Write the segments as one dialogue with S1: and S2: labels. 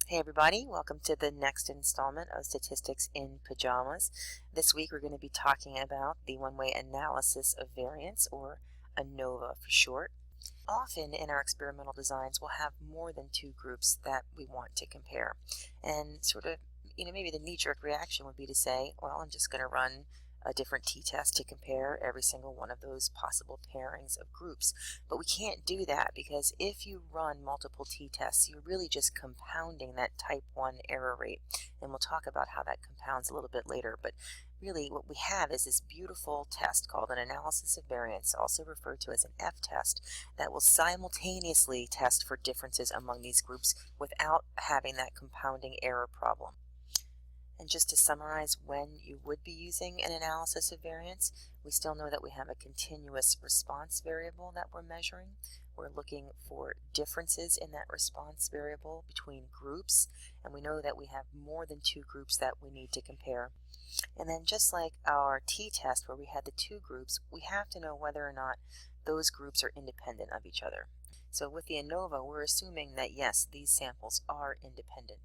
S1: Hey everybody, welcome to the next installment of Statistics in Pajamas. This week we're going to be talking about the one-way analysis of variance, or ANOVA for short. Often in our experimental designs we'll have more than two groups that we want to compare. And maybe the knee-jerk reaction would be to say, well, I'm just going to run a different t-test to compare every single one of those possible pairings of groups. But we can't do that, because if you run multiple t-tests, you're really just compounding that type 1 error rate. And we'll talk about how that compounds a little bit later. But really what we have is this beautiful test called an analysis of variance, also referred to as an F-test, that will simultaneously test for differences among these groups without having that compounding error problem. And just to summarize when you would be using an analysis of variance, we still know that we have a continuous response variable that we're measuring. We're looking for differences in that response variable between groups, and we know that we have more than two groups that we need to compare. And then just like our t-test where we had the two groups, we have to know whether or not those groups are independent of each other. So with the ANOVA, we're assuming that yes, these samples are independent.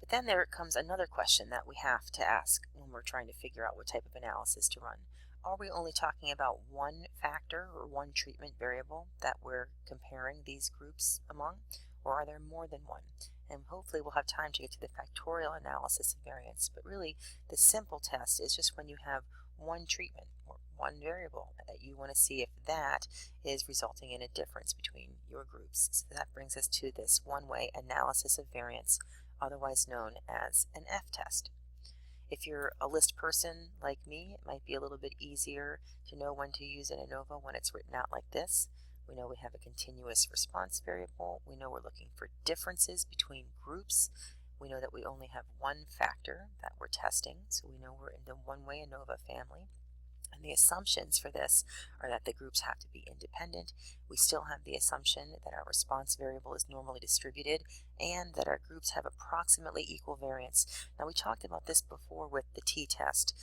S1: But then there comes another question that we have to ask when we're trying to figure out what type of analysis to run. Are we only talking about one factor or one treatment variable that we're comparing these groups among, or are there more than one? And hopefully we'll have time to get to the factorial analysis of variance. But really, the simple test is just when you have one treatment or one variable that you want to see if that is resulting in a difference between your groups. So that brings us to this one-way analysis of variance, otherwise known as an F-test. If you're a list person like me, it might be a little bit easier to know when to use an ANOVA when it's written out like this. We know we have a continuous response variable. We know we're looking for differences between groups. We know that we only have one factor that we're testing, so we know we're in the one-way ANOVA family. And the assumptions for this are that the groups have to be independent. We still have the assumption that our response variable is normally distributed and that our groups have approximately equal variance. Now, we talked about this before with the t-test,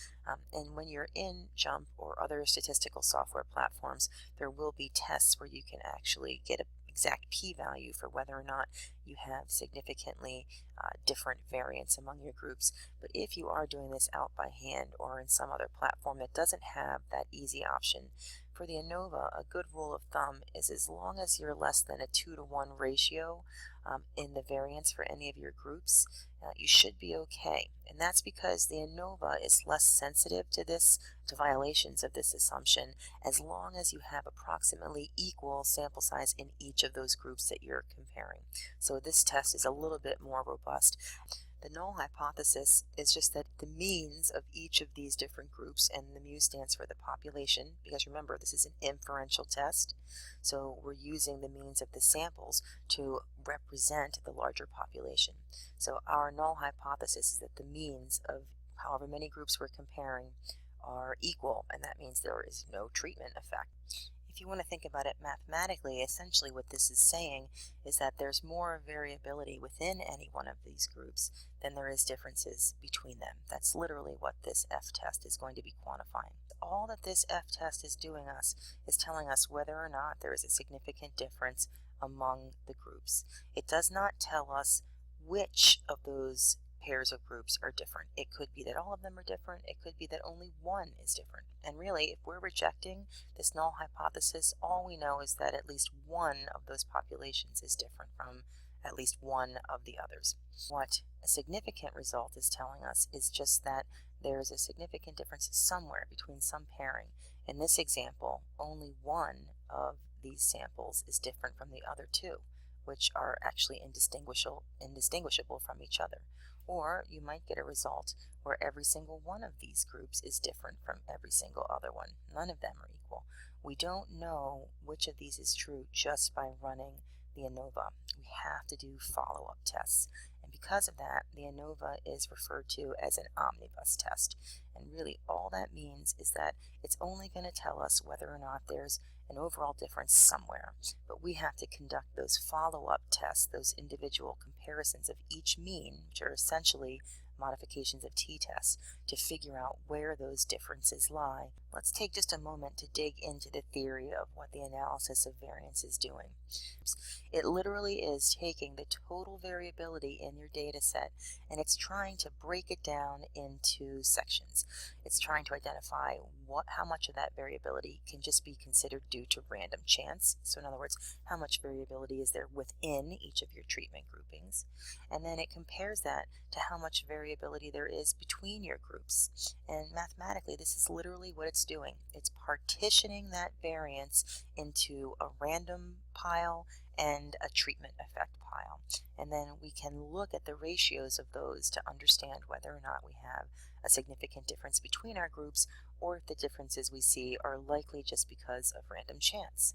S1: and when you're in JUMP or other statistical software platforms, there will be tests where you can actually get an exact p-value for whether or not you have significantly different variance among your groups. But if you are doing this out by hand or in some other platform that doesn't have that easy option, for the ANOVA, a good rule of thumb is as long as you're less than a 2-to-1 ratio in the variance for any of your groups, you should be okay. And that's because the ANOVA is less sensitive to violations of this assumption, as long as you have approximately equal sample size in each of those groups that you're comparing. So this test is a little bit more robust. The null hypothesis is just that the means of each of these different groups, and the mu stands for the population, because remember, this is an inferential test, so we're using the means of the samples to represent the larger population. So our null hypothesis is that the means of however many groups we're comparing are equal, and that means there is no treatment effect. If you want to think about it mathematically, essentially what this is saying is that there's more variability within any one of these groups than there is differences between them. That's literally what this F-test is going to be quantifying. All that this F-test is doing is telling us whether or not there is a significant difference among the groups. It does not tell us which of those pairs of groups are different. It could be that all of them are different. It could be that only one is different. And really, if we're rejecting this null hypothesis, all we know is that at least one of those populations is different from at least one of the others. What a significant result is telling us is just that there's a significant difference somewhere between some pairing. In this example, only one of these samples is different from the other two, which are actually indistinguishable from each other. Or you might get a result where every single one of these groups is different from every single other one. None of them are equal. We don't know which of these is true just by running the ANOVA. We have to do follow-up tests. And because of that, the ANOVA is referred to as an Omnibus test. And really all that means is that it's only going to tell us whether or not there's an overall difference somewhere. But we have to conduct those follow-up tests, those individual comparisons of each mean, which are essentially modifications of t-tests, to figure out where those differences lie let's take just a moment to dig into the theory of what the analysis of variance is doing. It literally is taking the total variability in your data set and it's trying to break it down into sections. It's trying to identify how much of that variability can just be considered due to random chance. So in other words, how much variability is there within each of your treatment groupings. And then it compares that to how much variability there is between your groups. And mathematically, this is literally what it's doing. It's partitioning that variance into a random pile and a treatment effect pile. And then we can look at the ratios of those to understand whether or not we have a significant difference between our groups, or if the differences we see are likely just because of random chance.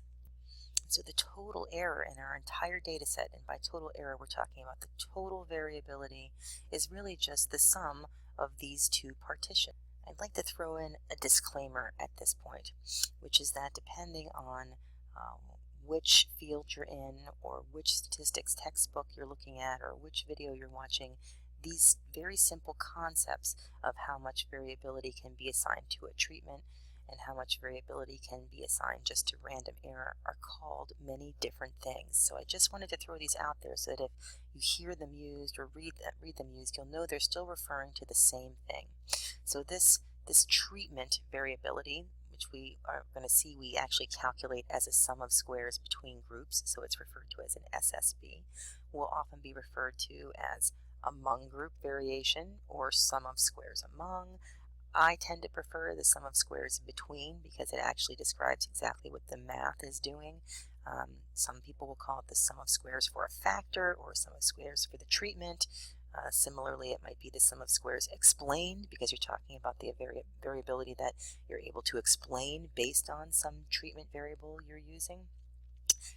S1: So the total error in our entire data set, and by total error we're talking about the total variability, is really just the sum of these two partitions. I'd like to throw in a disclaimer at this point, which is that depending on which field you're in, or which statistics textbook you're looking at, or which video you're watching, these very simple concepts of how much variability can be assigned to a treatment and how much variability can be assigned just to random error are called many different things. So I just wanted to throw these out there so that if you hear them used or read them used, you'll know they're still referring to the same thing. So this treatment variability, which we are going to see we actually calculate as a sum of squares between groups, so it's referred to as an SSB, will often be referred to as among group variation or sum of squares among. I tend to prefer the sum of squares between because it actually describes exactly what the math is doing. Some people will call it the sum of squares for a factor or sum of squares for the treatment. Similarly, it might be the sum of squares explained because you're talking about the variability that you're able to explain based on some treatment variable you're using.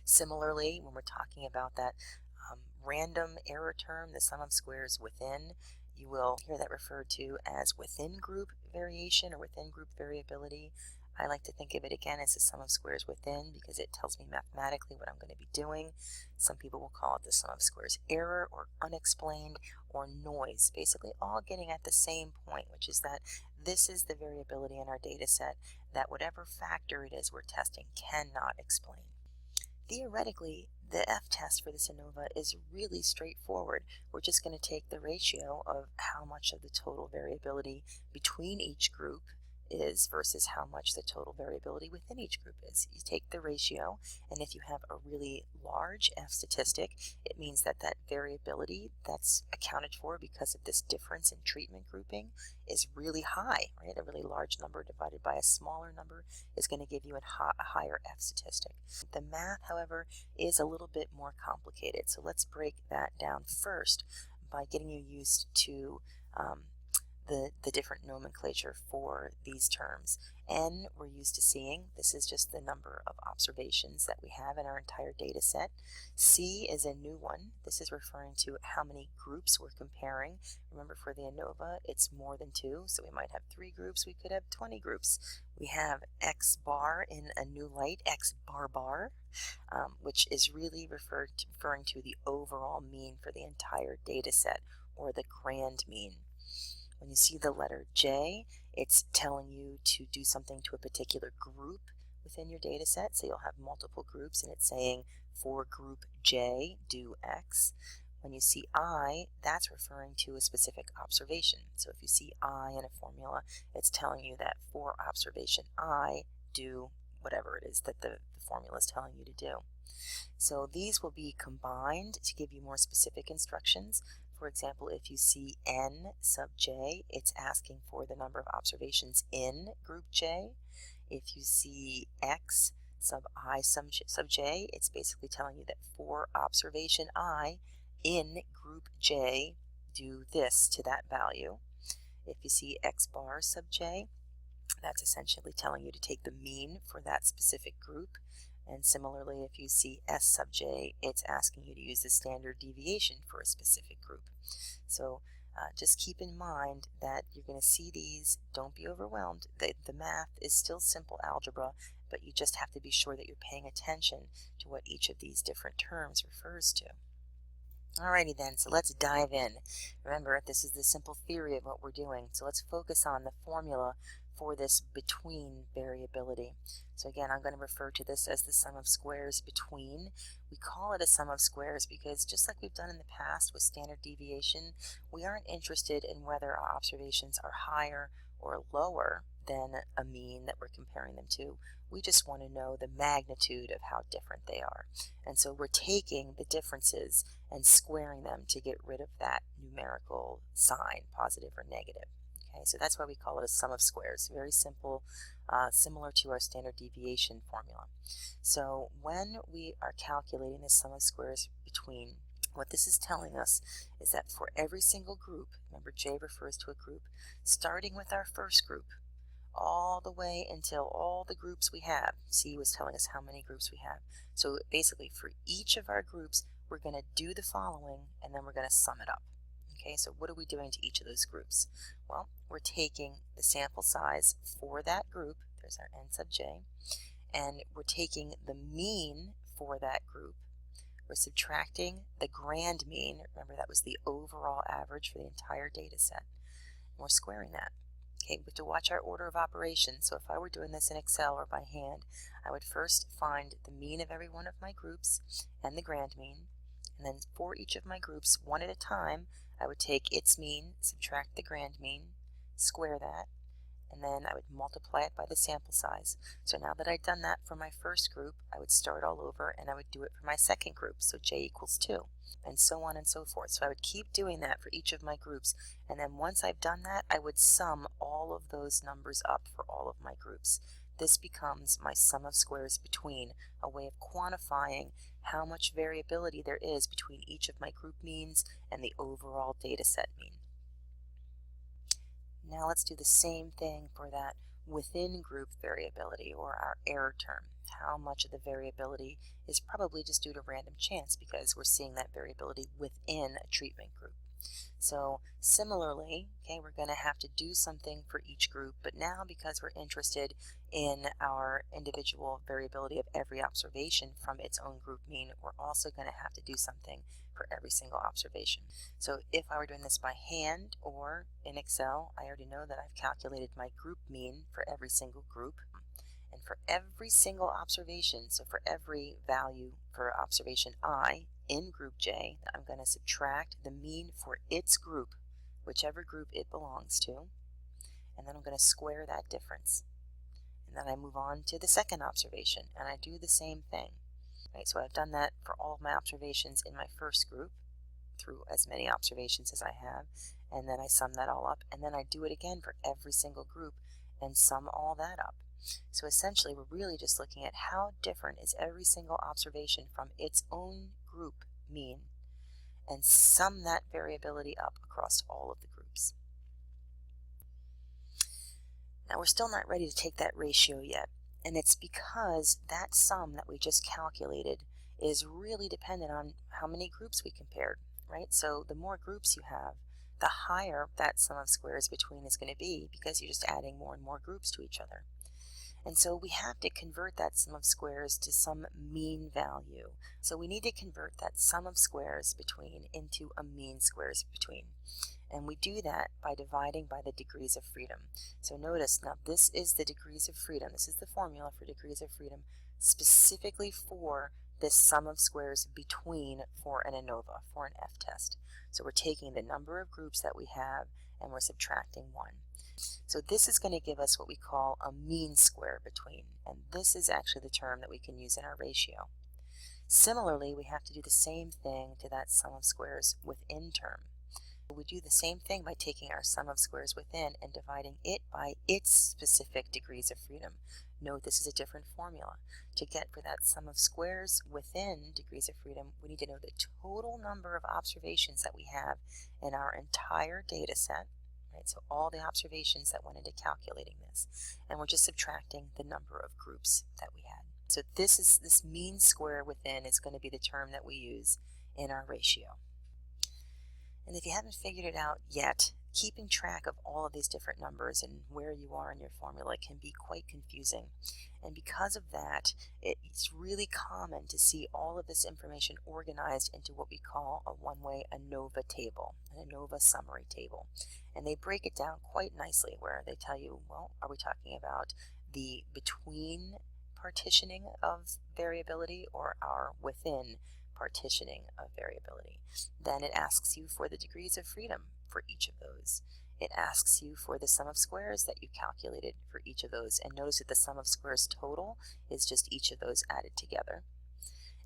S1: Similarly, when we're talking about that random error term, the sum of squares within, you will hear that referred to as within group variation or within group variability. I like to think of it again as the sum of squares within because it tells me mathematically what I'm going to be doing. Some people will call it the sum of squares error or unexplained or noise, basically all getting at the same point, which is that this is the variability in our data set that whatever factor it is we're testing cannot explain. Theoretically, the F-test for this ANOVA is really straightforward. We're just going to take the ratio of how much of the total variability between each group is versus how much the total variability within each group is. You take the ratio, and if you have a really large F statistic, it means that that variability that's accounted for because of this difference in treatment grouping is really high, right? A really large number divided by a smaller number is going to give you a higher F statistic. The math, however, is a little bit more complicated, so let's break that down first by getting you used to the different nomenclature for these terms. N we're used to seeing. This is just the number of observations that we have in our entire data set. C is a new one. This is referring to how many groups we're comparing. Remember, for the ANOVA, it's more than 2, so we might have 3 groups, we could have 20 groups. We have X bar in a new light, X bar, which is really referring to the overall mean for the entire data set, or the grand mean. When you see the letter J, it's telling you to do something to a particular group within your data set. So you'll have multiple groups and it's saying for group J, do X. When you see I, that's referring to a specific observation. So if you see I in a formula, it's telling you that for observation I, do whatever it is that the formula is telling you to do. So these will be combined to give you more specific instructions. For example, if you see N sub J, it's asking for the number of observations in group J. If you see X sub I sub J, it's basically telling you that for observation I in group J, do this to that value. If you see X bar sub J, that's essentially telling you to take the mean for that specific group. And similarly, if you see S sub J, it's asking you to use the standard deviation for a specific group. So just keep in mind that you're going to see these. Don't be overwhelmed. The math is still simple algebra, but you just have to be sure that you're paying attention to what each of these different terms refers to. Alrighty then, so let's dive in. Remember, this is the simple theory of what we're doing. So let's focus on the formula for this between variability. So again, I'm going to refer to this as the sum of squares between. We call it a sum of squares because just like we've done in the past with standard deviation, we aren't interested in whether our observations are higher or lower than a mean that we're comparing them to. We just want to know the magnitude of how different they are. And so we're taking the differences and squaring them to get rid of that numerical sign, positive or negative. Okay, so that's why we call it a sum of squares. Very simple, similar to our standard deviation formula. So when we are calculating the sum of squares between, what this is telling us is that for every single group, remember J refers to a group, starting with our first group, all the way until all the groups we have. C was telling us how many groups we have. So basically for each of our groups, we're going to do the following and then we're going to sum it up. Okay, so what are we doing to each of those groups? Well, we're taking the sample size for that group, there's our n sub j, and we're taking the mean for that group. We're subtracting the grand mean, remember that was the overall average for the entire data set, and we're squaring that. Okay, we have to watch our order of operations. So if I were doing this in Excel or by hand, I would first find the mean of every one of my groups and the grand mean, and then for each of my groups, one at a time, I would take its mean, subtract the grand mean, square that, and then I would multiply it by the sample size. So now that I'd done that for my first group, I would start all over and I would do it for my second group, so j equals 2, and so on and so forth. So I would keep doing that for each of my groups, and then once I've done that, I would sum all of those numbers up for all of my groups. This becomes my sum of squares between, a way of quantifying how much variability there is between each of my group means and the overall data set mean. Now let's do the same thing for that within group variability, or our error term. How much of the variability is probably just due to random chance because we're seeing that variability within a treatment group. So similarly, okay, we're going to have to do something for each group, but now because we're interested in our individual variability of every observation from its own group mean, we're also going to have to do something for every single observation. So if I were doing this by hand or in Excel, I already know that I've calculated my group mean for every single group. And for every single observation, so for every value for observation I in group J, I'm going to subtract the mean for its group, whichever group it belongs to, and then I'm going to square that difference. And then I move on to the second observation, and I do the same thing. Right, so I've done that for all of my observations in my first group, through as many observations as I have, and then I sum that all up, and then I do it again for every single group and sum all that up. So essentially we're really just looking at how different is every single observation from its own group mean, and sum that variability up across all of the groups. Now we're still not ready to take that ratio yet, and it's because that sum that we just calculated is really dependent on how many groups we compared, right? So the more groups you have, the higher that sum of squares between is going to be because you're just adding more and more groups to each other. And so we have to convert that sum of squares to some mean value. So we need to convert that sum of squares between into a mean squares between. And we do that by dividing by the degrees of freedom. So notice now this is the degrees of freedom. This is the formula for degrees of freedom specifically for this sum of squares between for an ANOVA, for an F test. So we're taking the number of groups that we have and we're subtracting 1. So this is going to give us what we call a mean square between, and this is actually the term that we can use in our ratio. Similarly, we have to do the same thing to that sum of squares within term. We do the same thing by taking our sum of squares within and dividing it by its specific degrees of freedom. Note this is a different formula. To get for that sum of squares within degrees of freedom, we need to know the total number of observations that we have in our entire data set. Right, so all the observations that went into calculating this, and we're just subtracting the number of groups that we had. So this mean square within is going to be the term that we use in our ratio. And if you haven't figured it out yet, keeping track of all of these different numbers and where you are in your formula can be quite confusing. And because of that, it's really common to see all of this information organized into what we call a one-way ANOVA table, an ANOVA summary table. And they break it down quite nicely where they tell you, well, are we talking about the between partitioning of variability or our within partitioning of variability? Then it asks you for the degrees of freedom for each of those. It asks you for the sum of squares that you calculated for each of those, and notice that the sum of squares total is just each of those added together.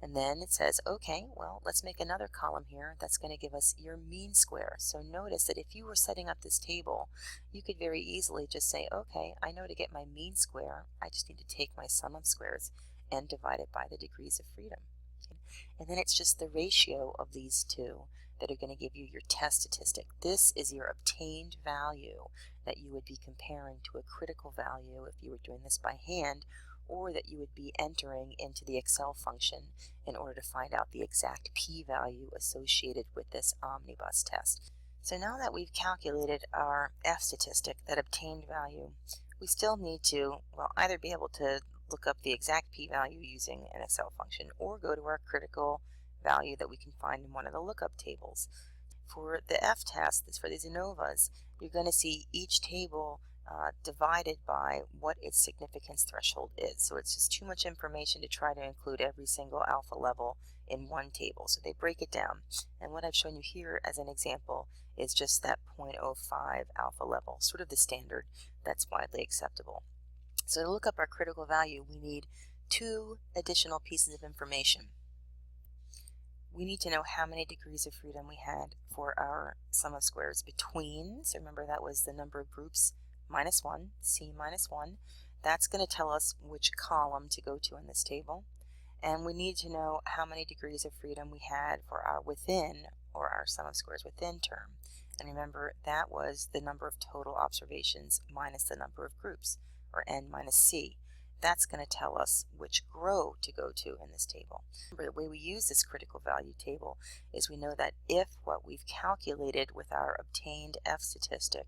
S1: And then it says, okay, well, let's make another column here that's going to give us your mean square. So notice that if you were setting up this table, you could very easily just say, okay, I know to get my mean square, I just need to take my sum of squares and divide it by the degrees of freedom. And then it's just the ratio of these two that are going to give you your test statistic. This is your obtained value that you would be comparing to a critical value if you were doing this by hand, or that you would be entering into the Excel function in order to find out the exact p-value associated with this omnibus test. So now that we've calculated our F statistic, that obtained value, we still need to, well, either be able to look up the exact p-value using an Excel function or go to our critical value that we can find in one of the lookup tables. For the F test, for these ANOVAs, you're going to see each table divided by what its significance threshold is. So it's just too much information to try to include every single alpha level in one table. So they break it down. And what I've shown you here as an example is just that 0.05 alpha level, sort of the standard that's widely acceptable. So to look up our critical value, we need two additional pieces of information. We need to know how many degrees of freedom we had for our sum of squares between. So remember, that was the number of groups minus 1, C minus 1. That's going to tell us which column to go to in this table. And we need to know how many degrees of freedom we had for our within, or our sum of squares within term. And remember, that was the number of total observations minus the number of groups, or n minus c. That's going to tell us which GROW to go to in this table. Remember, the way we use this critical value table is we know that if what we've calculated with our obtained F statistic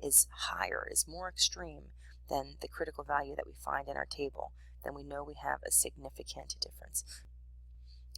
S1: is higher, is more extreme than the critical value that we find in our table, then we know we have a significant difference.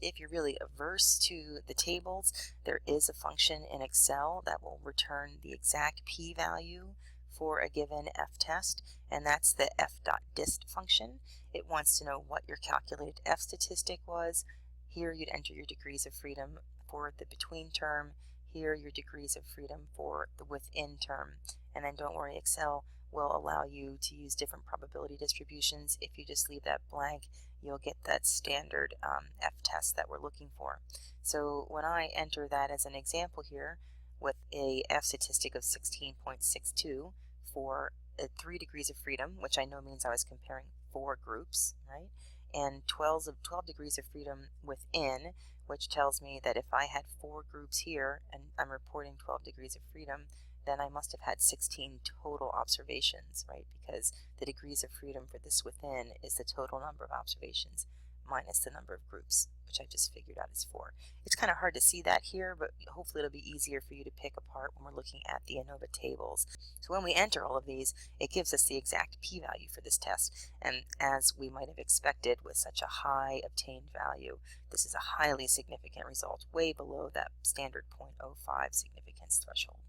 S1: If you're really averse to the tables, there is a function in Excel that will return the exact p-value for a given F test, and that's the f.dist function. It wants to know what your calculated F statistic was. Here you'd enter your degrees of freedom for the between term, here your degrees of freedom for the within term. And then don't worry, Excel will allow you to use different probability distributions. If you just leave that blank, you'll get that standard F test that we're looking for. So when I enter that as an example here with a F statistic of 16.62 for 3 degrees of freedom, which I know means I was comparing 4 groups, right? And 12 degrees of freedom within, which tells me that if I had 4 groups here and I'm reporting 12 degrees of freedom, then I must have had 16 total observations, right? Because the degrees of freedom for this within is the total number of observations minus the number of groups, which I just figured out is 4. It's kind of hard to see that here, but hopefully it'll be easier for you to pick apart when we're looking at the ANOVA tables. So when we enter all of these, it gives us the exact p-value for this test, and as we might have expected with such a high obtained value, this is a highly significant result, way below that standard 0.05 significance threshold.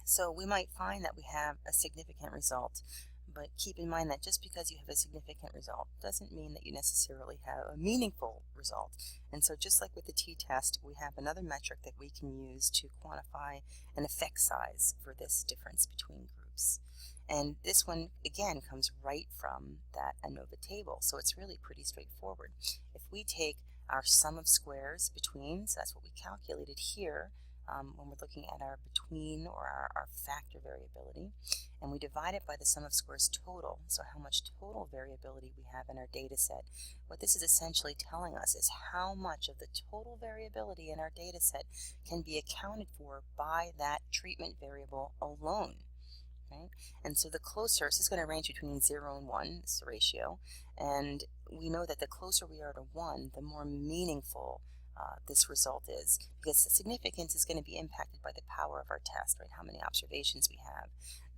S1: So we might find that we have a significant result, but keep in mind that just because you have a significant result doesn't mean that you necessarily have a meaningful result. And so just like with the t-test, we have another metric that we can use to quantify an effect size for this difference between groups. And this one, again, comes right from that ANOVA table, so it's really pretty straightforward. If we take our sum of squares between, so that's what we calculated here, when we're looking at our between or our factor variability, and we divide it by the sum of squares total, so how much total variability we have in our data set. What this is essentially telling us is how much of the total variability in our data set can be accounted for by that treatment variable alone. Right? And so the closer, so it's going to range between 0 and 1, this is the ratio, and we know that the closer we are to 1, the more meaningful this result is, because the significance is going to be impacted by the power of our test, right? How many observations we have.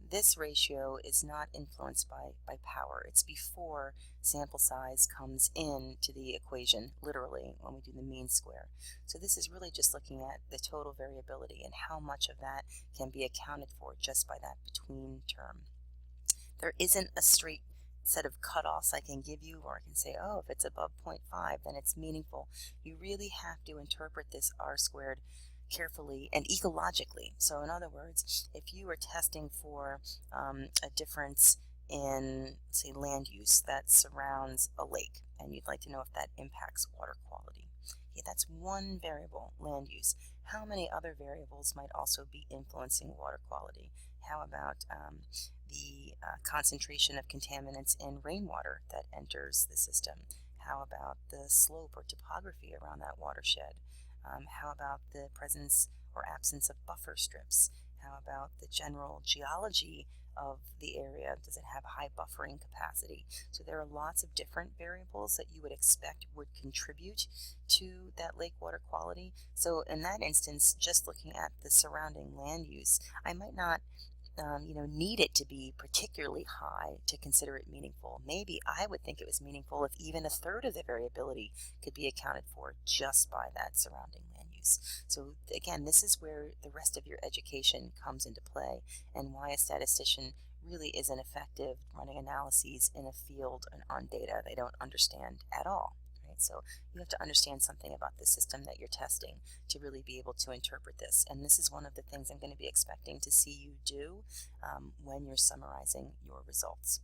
S1: This ratio is not influenced by power. It's before sample size comes into the equation, literally, when we do the mean square. So this is really just looking at the total variability and how much of that can be accounted for just by that between term. There isn't a straight set of cutoffs I can give you, or I can say, oh, if it's above 0.5, then it's meaningful. You really have to interpret this R squared carefully and ecologically. So in other words, if you are testing for a difference in, say, land use that surrounds a lake, and you'd like to know if that impacts water quality. Okay, that's one variable, land use. How many other variables might also be influencing water quality? How about the concentration of contaminants in rainwater that enters the system? How about the slope or topography around that watershed? How about the presence or absence of buffer strips? How about the general geology of the area? Does it have high buffering capacity? So there are lots of different variables that you would expect would contribute to that lake water quality. So in that instance, just looking at the surrounding land use, I might not need it to be particularly high to consider it meaningful. Maybe I would think it was meaningful if even a third of the variability could be accounted for just by that surrounding land use. So again, this is where the rest of your education comes into play, and why a statistician really isn't effective running analyses in a field and on data they don't understand at all. So you have to understand something about the system that you're testing to really be able to interpret this. And this is one of the things I'm going to be expecting to see you do when you're summarizing your results.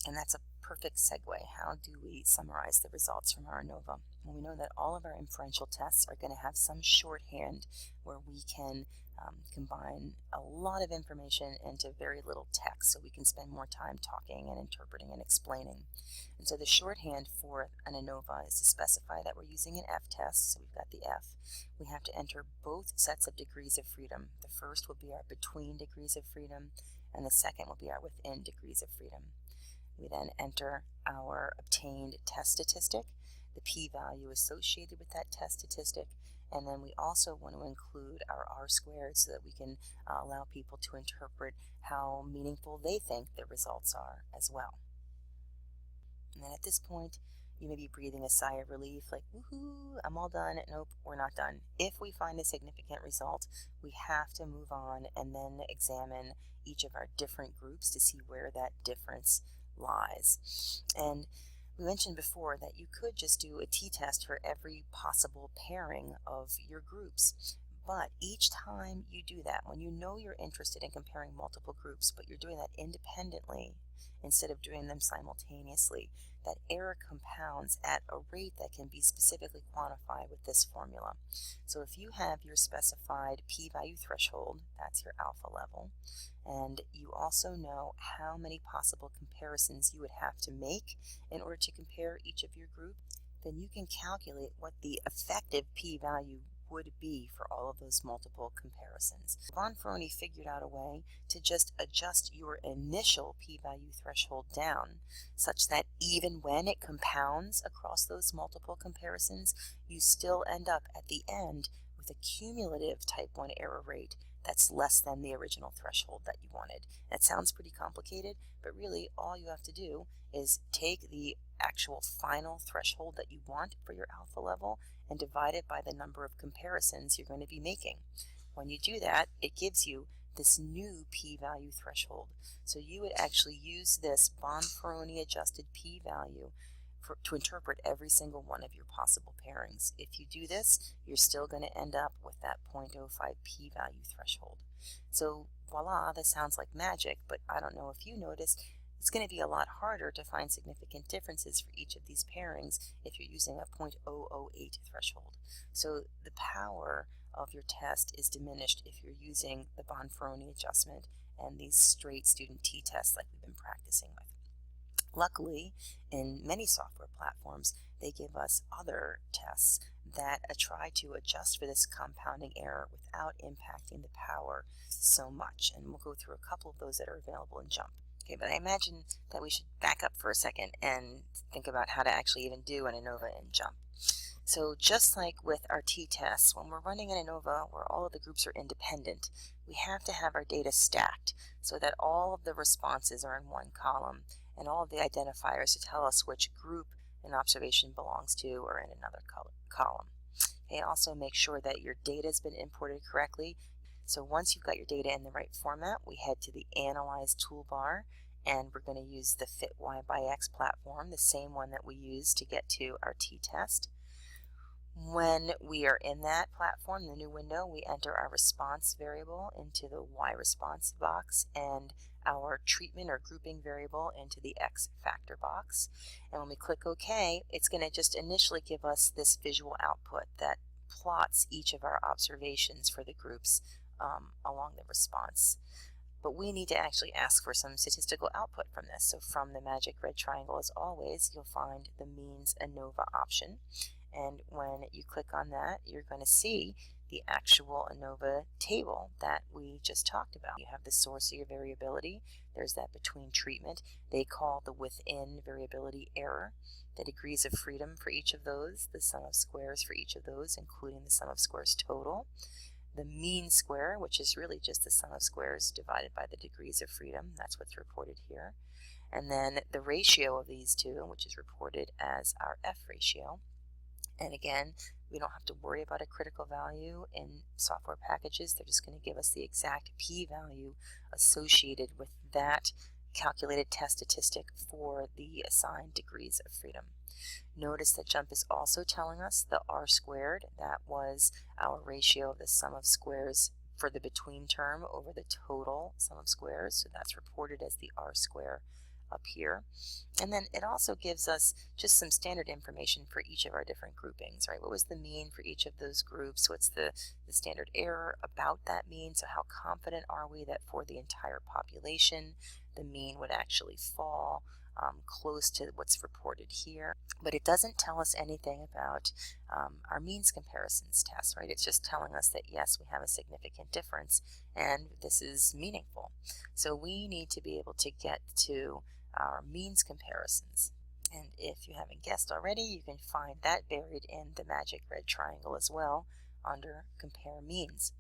S1: And that's a perfect segue. How do we summarize the results from our ANOVA? Well, we know that all of our inferential tests are going to have some shorthand where we can combine a lot of information into very little text, so we can spend more time talking and interpreting and explaining. And so the shorthand for an ANOVA is to specify that we're using an F test, so we've got the F. We have to enter both sets of degrees of freedom. The first will be our between degrees of freedom, and the second will be our within degrees of freedom. We then enter our obtained test statistic, the p-value associated with that test statistic, and then we also want to include our R squared so that we can allow people to interpret how meaningful they think the results are as well. And then at this point, you may be breathing a sigh of relief, like, woohoo, I'm all done. Nope, we're not done. If we find a significant result, we have to move on and then examine each of our different groups to see where that difference lies. And we mentioned before that you could just do a t-test for every possible pairing of your groups. But each time you do that, when you know you're interested in comparing multiple groups, but you're doing that independently instead of doing them simultaneously, that error compounds at a rate that can be specifically quantified with this formula. So if you have your specified p-value threshold, that's your alpha level, and you also know how many possible comparisons you would have to make in order to compare each of your groups, then you can calculate what the effective p-value would be for all of those multiple comparisons. Von Ferroni figured out a way to just adjust your initial p-value threshold down such that even when it compounds across those multiple comparisons, you still end up at the end with a cumulative type 1 error rate that's less than the original threshold that you wanted. That sounds pretty complicated, but really all you have to do is take the actual final threshold that you want for your alpha level and divide it by the number of comparisons you're going to be making. When you do that, it gives you this new p-value threshold. So you would actually use this Von Ferroni adjusted p-value to interpret every single one of your possible pairings. If you do this, you're still going to end up with that 0.05 p-value threshold. So voila, this sounds like magic, but I don't know if you noticed, it's going to be a lot harder to find significant differences for each of these pairings if you're using a 0.008 threshold. So the power of your test is diminished if you're using the Von Ferroni adjustment and these straight student t-tests like we've been practicing with. Luckily, in many software platforms, they give us other tests that try to adjust for this compounding error without impacting the power so much. And we'll go through a couple of those that are available in JUMP. Okay, but I imagine that we should back up for a second and think about how to actually even do an ANOVA in JUMP. So just like with our t-tests, when we're running an ANOVA where all of the groups are independent, we have to have our data stacked so that all of the responses are in one column and all of the identifiers to tell us which group an observation belongs to are in another column. Okay, also make sure that your data has been imported correctly. So once you've got your data in the right format, we head to the Analyze toolbar, and we're going to use the Fit Y by X platform, the same one that we used to get to our t-test. When we are in that platform, the new window, we enter our response variable into the Y response box and our treatment or grouping variable into the X factor box. And when we click OK, it's going to just initially give us this visual output that plots each of our observations for the groups along the response. But we need to actually ask for some statistical output from this. So from the magic red triangle, as always, you'll find the means ANOVA option. And when you click on that, you're going to see the actual ANOVA table that we just talked about. You have the source of your variability. There's that between treatment. They call the within variability error, the degrees of freedom for each of those, the sum of squares for each of those, including the sum of squares total, the mean square, which is really just the sum of squares divided by the degrees of freedom. That's what's reported here. And then the ratio of these two, which is reported as our F ratio. And again, we don't have to worry about a critical value in software packages. They're just going to give us the exact p-value associated with that calculated test statistic for the assigned degrees of freedom. Notice that JUMP is also telling us the r squared. That was our ratio of the sum of squares for the between term over the total sum of squares. So that's reported as the r square up here. And then it also gives us just some standard information for each of our different groupings, right? What was the mean for each of those groups? What's the standard error about that mean? So how confident are we that for the entire population the mean would actually fall close to what's reported here? But it doesn't tell us anything about our means comparisons test, right? It's just telling us that yes, we have a significant difference and this is meaningful. So we need to be able to get to our means comparisons. And if you haven't guessed already, you can find that buried in the magic red triangle as well under Compare Means.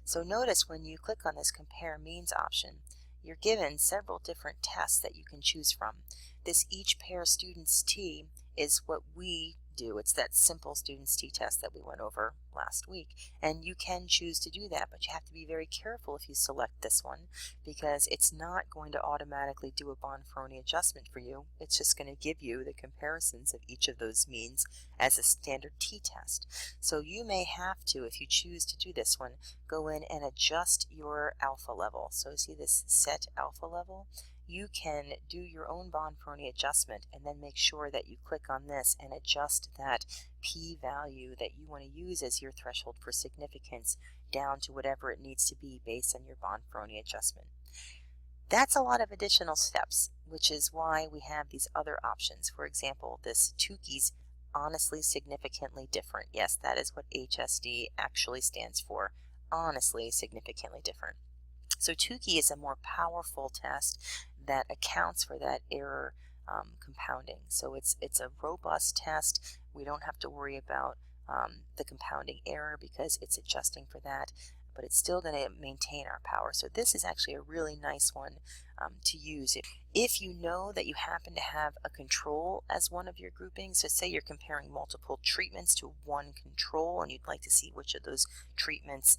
S1: So notice when you click on this Compare Means option, you're given several different tests that you can choose from. This each pair students t is what we do. It's that simple students t-test that we went over last week. And you can choose to do that, but you have to be very careful if you select this one because it's not going to automatically do a Bonferroni adjustment for you. It's just going to give you the comparisons of each of those means as a standard t-test. So you may have to, if you choose to do this one, go in and adjust your alpha level. So see this set alpha level? You can do your own Bonferroni adjustment and then make sure that you click on this and adjust that p-value that you want to use as your threshold for significance down to whatever it needs to be based on your Bonferroni adjustment. That's a lot of additional steps, which is why we have these other options. For example, this Tukey's honestly significantly different. Yes, that is what HSD actually stands for. Honestly significantly different. So Tukey is a more powerful test that accounts for that error compounding. So it's a robust test. We don't have to worry about the compounding error because it's adjusting for that, but it's still going to maintain our power. So this is actually a really nice one to use. If you know that you happen to have a control as one of your groupings, so say you're comparing multiple treatments to one control and you'd like to see which of those treatments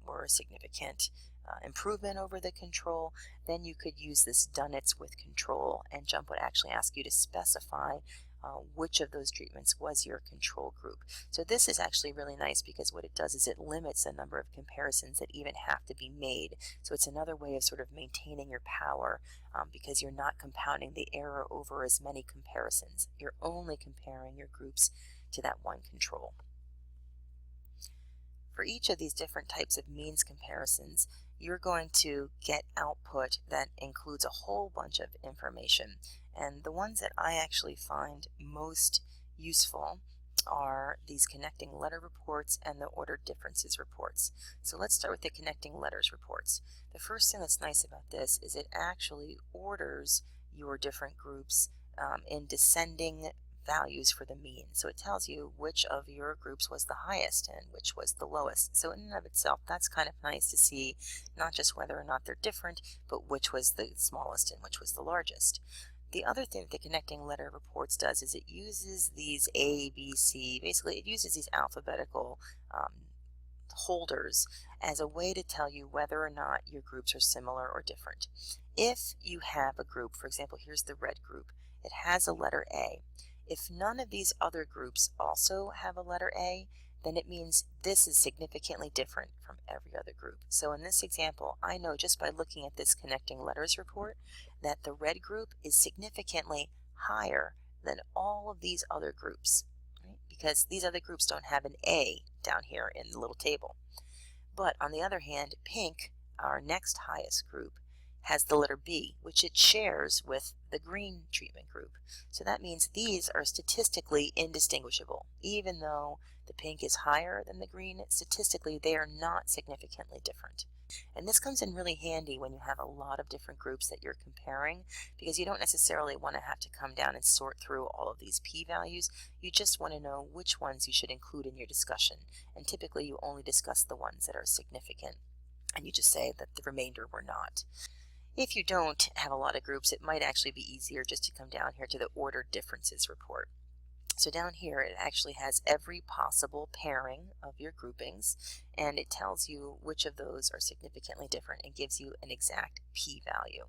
S1: were a significant improvement over the control, then you could use this Dunitz with control, and JUMP would actually ask you to specify which of those treatments was your control group. So this is actually really nice because what it does is it limits the number of comparisons that even have to be made. So it's another way of sort of maintaining your power because you're not compounding the error over as many comparisons. You're only comparing your groups to that one control. For each of these different types of means comparisons, you're going to get output that includes a whole bunch of information. And the ones that I actually find most useful are these connecting letter reports and the ordered differences reports. So let's start with the connecting letters reports. The first thing that's nice about this is it actually orders your different groups in descending values for the mean. So it tells you which of your groups was the highest and which was the lowest. So in and of itself, that's kind of nice to see not just whether or not they're different, but which was the smallest and which was the largest. The other thing that the connecting letter reports does is it uses these A, B, C, basically it uses these alphabetical holders as a way to tell you whether or not your groups are similar or different. If you have a group, for example, here's the red group, it has a letter A. If none of these other groups also have a letter A, then it means this is significantly different from every other group. So in this example, I know just by looking at this connecting letters report that the red group is significantly higher than all of these other groups, right? Because these other groups don't have an A down here in the little table. But on the other hand, pink, our next highest group, has the letter B, which it shares with the green treatment group. So that means these are statistically indistinguishable. Even though the pink is higher than the green, statistically they are not significantly different. And this comes in really handy when you have a lot of different groups that you're comparing, because you don't necessarily want to have to come down and sort through all of these p-values. You just want to know which ones you should include in your discussion. And typically you only discuss the ones that are significant, and you just say that the remainder were not. If you don't have a lot of groups, it might actually be easier just to come down here to the ordered differences report. So down here it actually has every possible pairing of your groupings, and it tells you which of those are significantly different and gives you an exact p-value.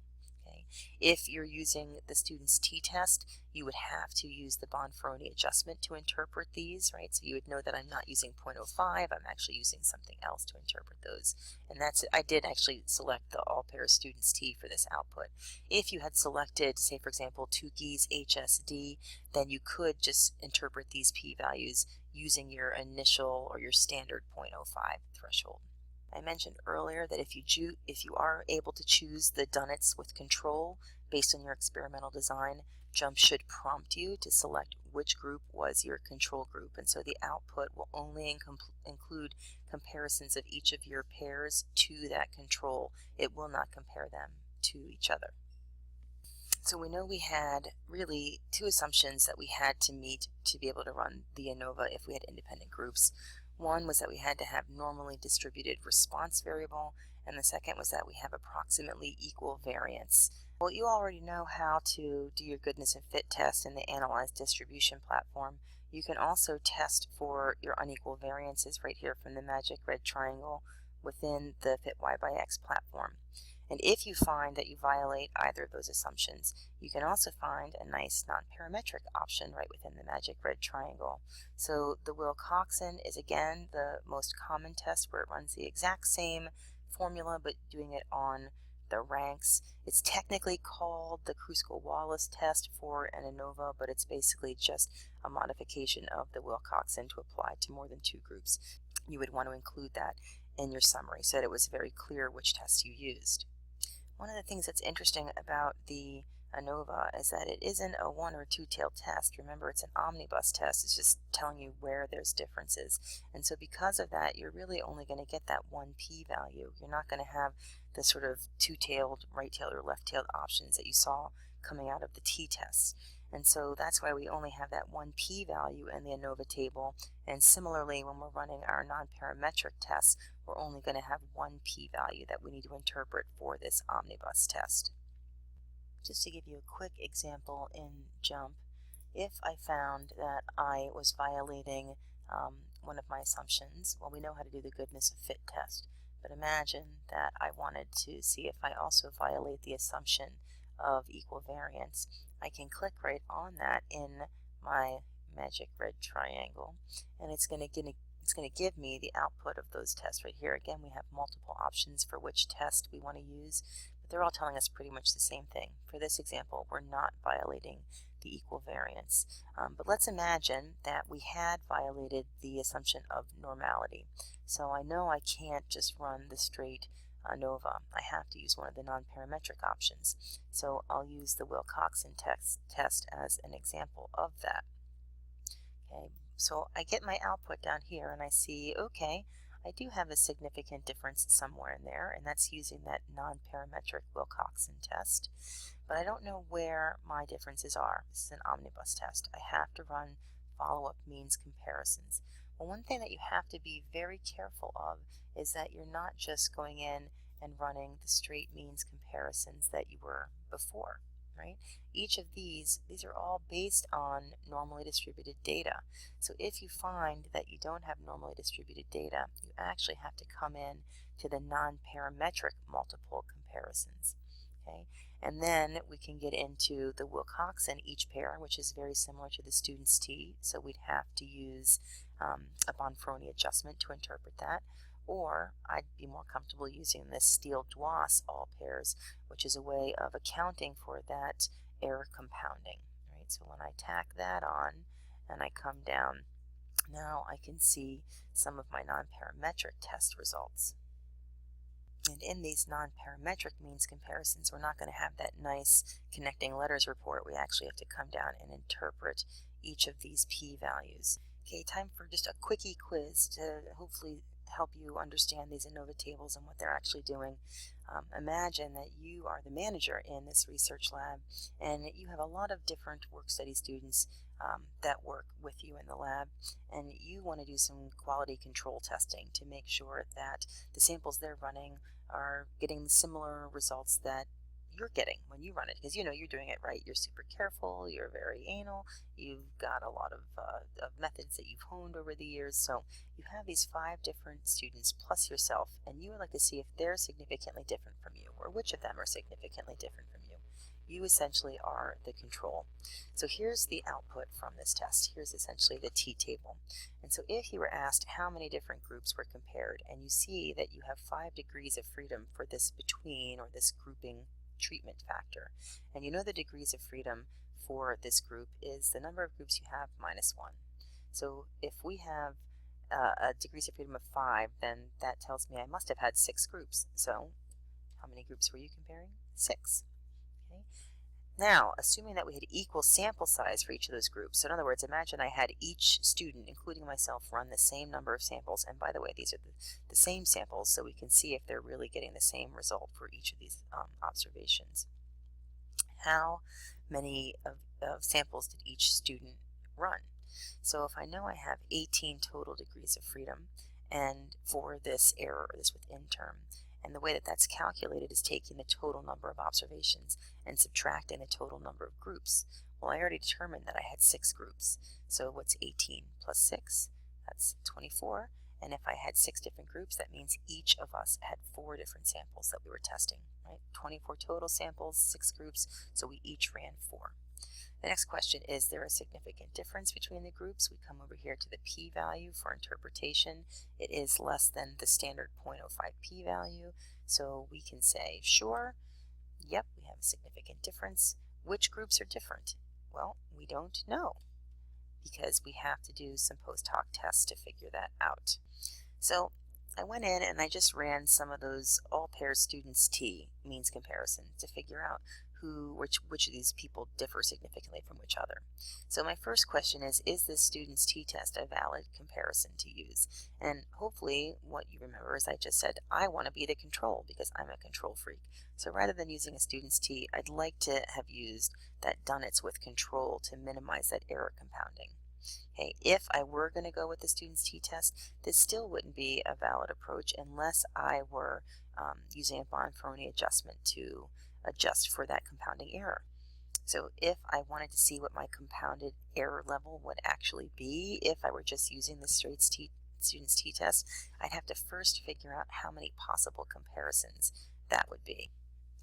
S1: Okay. If you're using the student's t-test, you would have to use the Bonferroni adjustment to interpret these, right? So you would know that I'm not using 0.05, I'm actually using something else to interpret those. And that's it. I did actually select the all pairs students T for this output. If you had selected, say for example, Tukey's HSD, then you could just interpret these p-values using your initial or your standard 0.05 threshold. I mentioned earlier that if you are able to choose the Dunnits with control based on your experimental design, JUMP should prompt you to select which group was your control group, and so the output will only include comparisons of each of your pairs to that control. It will not compare them to each other. So we know we had really two assumptions that we had to meet to be able to run the ANOVA if we had independent groups. One was that we had to have normally distributed response variable, and the second was that we have approximately equal variance. Well, you already know how to do your goodness and fit test in the Analyze Distribution platform. You can also test for your unequal variances right here from the magic red triangle within the Fit Y by X platform. And if you find that you violate either of those assumptions, you can also find a nice non-parametric option right within the magic red triangle. So the Wilcoxon is again the most common test where it runs the exact same formula but doing it on the ranks. It's technically called the Kruskal-Wallis test for an ANOVA, but it's basically just a modification of the Wilcoxon to apply to more than two groups. You would want to include that in your summary so that it was very clear which test you used. One of the things that's interesting about the ANOVA is that it isn't a one or two-tailed test. Remember, it's an omnibus test. It's just telling you where there's differences. And so because of that, you're really only going to get that one p-value. You're not going to have the sort of two-tailed, right-tailed, or left-tailed options that you saw coming out of the t-tests. And so that's why we only have that one p-value in the ANOVA table. And similarly, when we're running our non-parametric tests, we're only going to have one p-value that we need to interpret for this omnibus test. Just to give you a quick example in JUMP, if I found that I was violating one of my assumptions, well, we know how to do the goodness of fit test, but imagine that I wanted to see if I also violate the assumption of equal variance. I can click right on that in my magic red triangle, and it's going to give me the output of those tests right here. Again, we have multiple options for which test we want to use, but they're all telling us pretty much the same thing. For this example, we're not violating the equal variance. But let's imagine that we had violated the assumption of normality. So I know I can't just run the straight ANOVA. I have to use one of the non-parametric options. So I'll use the Wilcoxon test as an example of that. Okay, so I get my output down here and I see, okay, I do have a significant difference somewhere in there, and that's using that non-parametric Wilcoxon test. But I don't know where my differences are. This is an omnibus test. I have to run follow-up means comparisons. Well, one thing that you have to be very careful of is that you're not just going in and running the straight means comparisons that you were before, right? Each of these are all based on normally distributed data. So if you find that you don't have normally distributed data, you actually have to come in to the non-parametric multiple comparisons. Okay, and then we can get into the Wilcoxon each pair, which is very similar to the student's t. So we'd have to use a Bonferroni adjustment to interpret that. Or I'd be more comfortable using this Steele-Dwas all pairs, which is a way of accounting for that error compounding. Right? So when I tack that on and I come down, now I can see some of my non-parametric test results. And in these non-parametric means comparisons, we're not going to have that nice connecting letters report. We actually have to come down and interpret each of these p-values. Okay, time for just a quickie quiz to hopefully help you understand these ANOVA tables and what they're actually doing. Imagine that you are the manager in this research lab and you have a lot of different work study students that work with you in the lab, and you want to do some quality control testing to make sure that the samples they're running are getting similar results that you're getting when you run it, because you know you're doing it right. You're super careful, you're very anal, you've got a lot of methods that you've honed over the years. So you have these 5 different students plus yourself, and you would like to see if they're significantly different from you, or which of them are significantly different from you. You essentially are the control. So here's the output from this test. Here's essentially the t-table. And so if you were asked how many different groups were compared, and you see that you have 5 degrees of freedom for this between, or this grouping treatment factor, and you know the degrees of freedom for this group is the number of groups you have minus 1. So if we have a degrees of freedom of 5, then that tells me I must have had 6 groups. So how many groups were you comparing? 6. Okay. Now, assuming that we had equal sample size for each of those groups, so in other words, imagine I had each student, including myself, run the same number of samples, and by the way, these are the same samples, so we can see if they're really getting the same result for each of these observations. How many of samples did each student run? So if I know I have 18 total degrees of freedom, and for this error, or this within term, and the way that that's calculated is taking the total number of observations and subtracting the total number of groups. Well, I already determined that I had 6 groups. So what's 18 plus 6? That's 24. And if I had 6 different groups, that means each of us had 4 different samples that we were testing, right? 24 total samples, 6 groups, so we each ran 4. The next question, is there a significant difference between the groups? We come over here to the p-value for interpretation. It is less than the standard 0.05 p-value, so we can say, sure, yep, we have a significant difference. Which groups are different? Well, we don't know, because we have to do some post hoc tests to figure that out. So I went in and I just ran some of those all pairs students t means comparison to figure out which of these people differ significantly from each other. So my first question is this student's t-test a valid comparison to use? And hopefully what you remember is I just said I want to be the control because I'm a control freak. So rather than using a student's t, I'd like to have used that Dunitz with control to minimize that error compounding. Okay, if I were going to go with the student's t-test, this still wouldn't be a valid approach unless I were using a Bonferroni adjustment to adjust for that compounding error. So if I wanted to see what my compounded error level would actually be if I were just using the straight student's t-test, I'd have to first figure out how many possible comparisons that would be.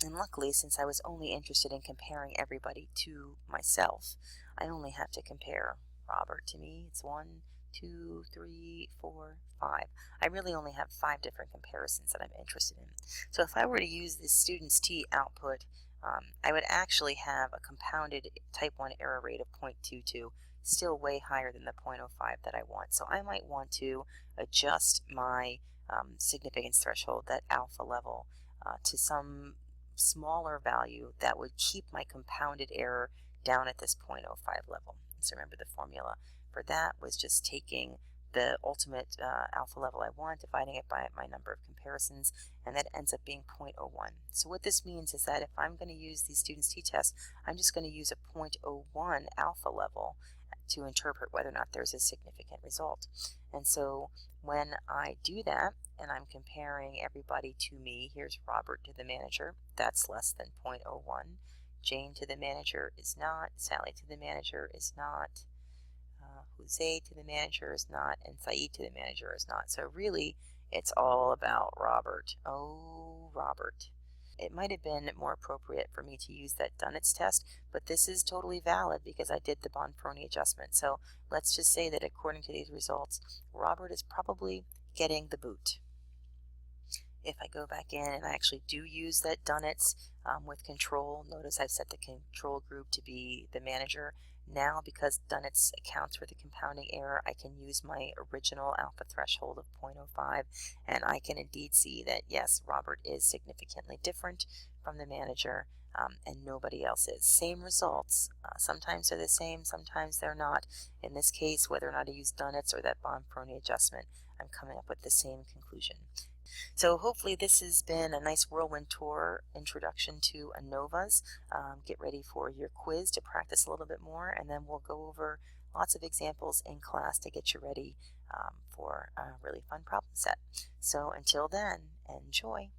S1: And luckily, since I was only interested in comparing everybody to myself, I only have to compare Robert to me. It's 1, 2, 3, 4, 5. I really only have 5 different comparisons that I'm interested in. So if I were to use this student's t output, I would actually have a compounded type 1 error rate of 0.22, still way higher than the 0.05 that I want. So I might want to adjust my significance threshold, that alpha level, to some smaller value that would keep my compounded error down at this 0.05 level. So remember, the formula for that was just taking the ultimate alpha level I want, dividing it by my number of comparisons, and that ends up being 0.01. So what this means is that if I'm going to use the student's t-test, I'm just going to use a 0.01 alpha level to interpret whether or not there's a significant result. And so when I do that and I'm comparing everybody to me, here's Robert to the manager, that's less than 0.01. Jane to the manager is not, Sally to the manager is not, Jose to the manager is not, and Saeed to the manager is not. So really, it's all about Robert. Oh, Robert. It might have been more appropriate for me to use that Dunnett's test, but this is totally valid because I did the Bonferroni adjustment. So let's just say that according to these results, Robert is probably getting the boot. If I go back in and I actually do use that Dunnett's with control, notice I've set the control group to be the manager. Now, because Dunnett's accounts for the compounding error, I can use my original alpha threshold of 0.05, and I can indeed see that, yes, Robert is significantly different from the manager, and nobody else is. Same results. Sometimes they're the same, sometimes they're not. In this case, whether or not I use Dunnett's or that Bonferroni adjustment, I'm coming up with the same conclusion. So hopefully this has been a nice whirlwind tour introduction to ANOVAs. Get ready for your quiz to practice a little bit more, and then we'll go over lots of examples in class to get you ready for a really fun problem set. So until then, enjoy.